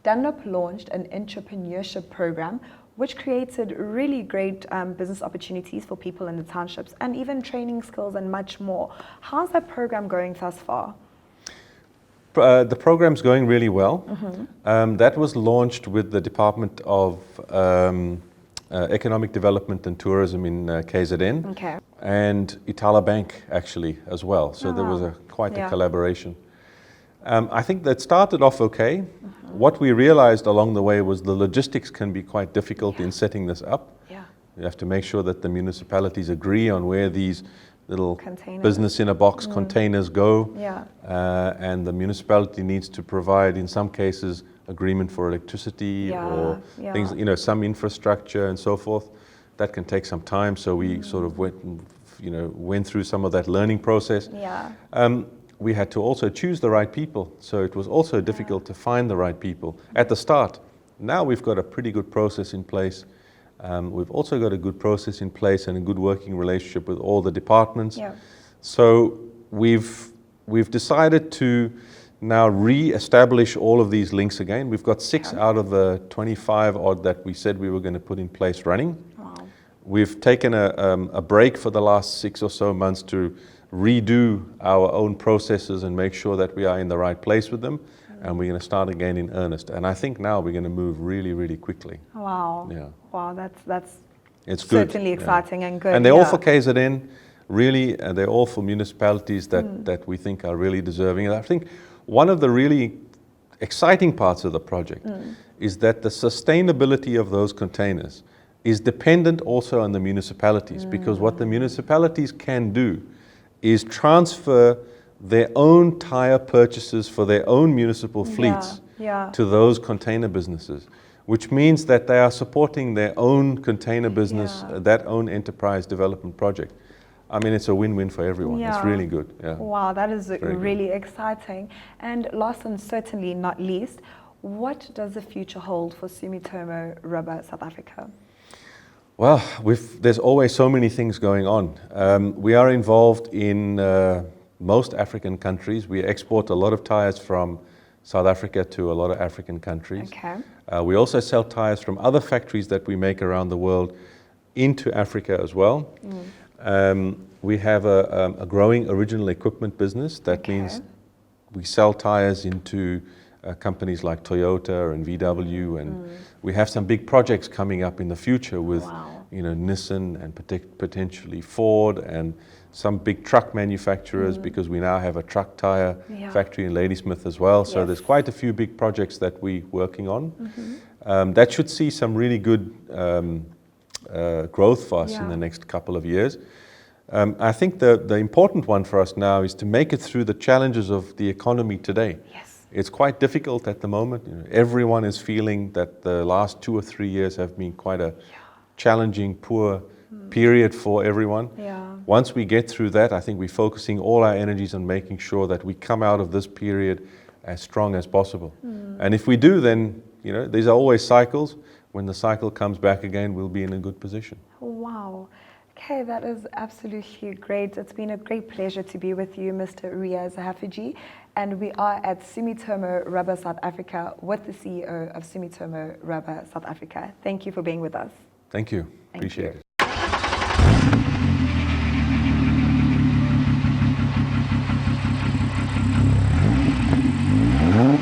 Dunlop launched an entrepreneurship program which created really great business opportunities for people in the townships and even training skills and much more. How's that program going thus far? The program's going really well. That was launched with the Department of Economic Development and Tourism in KZN, Okay. and Itala Bank actually as well. So there was quite a collaboration. I think that started off okay. What we realized along the way was the logistics can be quite difficult in setting this up. You have to make sure that the municipalities agree on where these little business in a box containers go. And the municipality needs to provide, in some cases, agreement for electricity or things, some infrastructure and so forth. That can take some time. So we sort of went through some of that learning process. We had to also choose the right people. So it was also difficult to find the right people at the start. Now we've got a pretty good process in place. We've also got a good process in place and a good working relationship with all the departments. So we've decided to now re-establish all of these links again. We've got 6 out of the 25 odd that we said we were going to put in place running. We've taken a break for the last 6 or so months to redo our own processes and make sure that we are in the right place with them. And we're going to start again in earnest. And I think now we're going to move really, really quickly. Wow. That's it's certainly good. exciting and good. And they're all for KZN, really, and they're all for municipalities that we think are really deserving. And I think one of the really exciting parts of the project is that the sustainability of those containers is dependent also on the municipalities, because what the municipalities can do is transfer their own tire purchases for their own municipal fleets to those container businesses, which means that they are supporting their own container business, that own enterprise development project. I mean, it's a win-win for everyone. It's really good. Wow, that is really exciting. And last and certainly not least, what does the future hold for Sumitomo Rubber South Africa? Well, there's always so many things going on. We are involved in most African countries. We export a lot of tires from South Africa to a lot of African countries. We also sell tires from other factories that we make around the world into Africa as well. We have a growing original equipment business. That means we sell tires into companies like Toyota and VW, and we have some big projects coming up in the future with Nissan and potentially Ford and some big truck manufacturers, because we now have a truck tire factory in Ladysmith as well. So there's quite a few big projects that we're working on. That should see some really good growth for us in the next couple of years. I think the important one for us now is to make it through the challenges of the economy today. It's quite difficult at the moment. Everyone is feeling that the last 2 or 3 years have been quite a challenging, poor period for everyone. Once we get through that, I think we're focusing all our energies on making sure that we come out of this period as strong as possible. And if we do, then these are always cycles. When the cycle comes back again, we'll be in a good position. Wow. Okay, that is absolutely great. It's been a great pleasure to be with you, Mr. Riaz Hafiji. And we are at Sumitomo Rubber South Africa with the CEO of Sumitomo Rubber South Africa. Thank you for being with us. Thank you. Appreciate it.